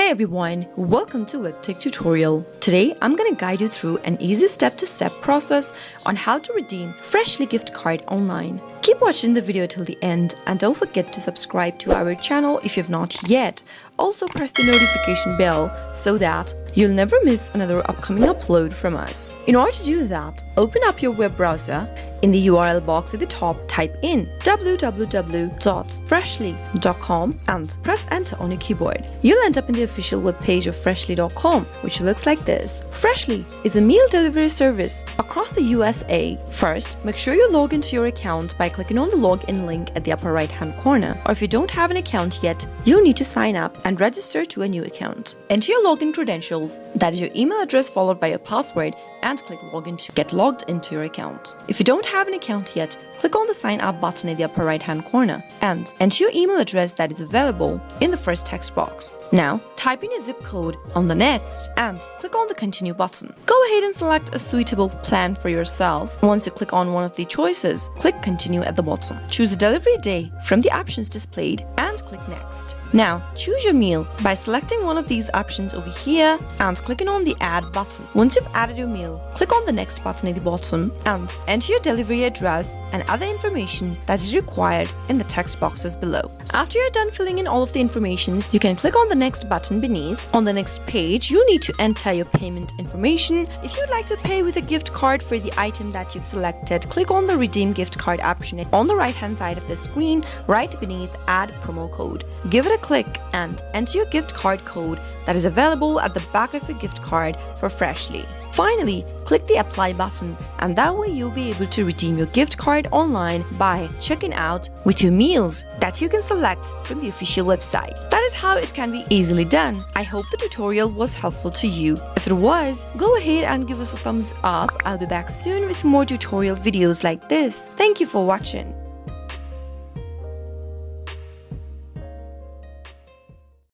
Hey everyone, welcome to Webtech Tutorial. Today I'm going to guide you through an easy step-to-step process on how to redeem Freshly gift card online. Keep watching the video till the end and don't forget to subscribe to our channel if you've not yet. Also press the notification bell so that you'll never miss another upcoming upload from us. In order to do that, open up your web browser. In the URL box at the top, type in www.freshly.com and press enter on your keyboard. You'll end up in the official webpage of freshly.com, which looks like this. Freshly is a meal delivery service across the USA. First, make sure you log into your account by clicking on the login link at the upper right hand corner. Or if you don't have an account yet, you'll need to sign up and register to a new account. Enter your login credentials, that is your email address followed by your password, and click login to get logged into your account. If you don't have an account yet, click on the sign up button in the upper right hand corner and enter your email address that is available in the first text box. Now type in your zip code on the next and click on the continue button. Go ahead and select a suitable plan for yourself. Once you click on one of the choices, click continue at the bottom. Choose a delivery day from the options displayed and click next. Now choose your meal by selecting one of these options over here and clicking on the add button. Once you've added your meal, click on the next button at the bottom and enter your delivery address and other information that is required in the text boxes below. After you're done filling in all of the information, you can click on the next button beneath. On the next page, you'll need to enter your payment information. If you'd like to pay with a gift card for the item that you've selected, click on the redeem gift card option on the right hand side of the screen right beneath add promo code. Give it a click and enter your gift card code that is available at the back of your gift card for Freshly. Finally, click the apply button and that way you'll be able to redeem your gift card online by checking out with your meals that you can select from the official website. That is how it can be easily done. I hope the tutorial was helpful to you. If it was, go ahead and give us a thumbs up. I'll be back soon with more tutorial videos like this. Thank you for watching.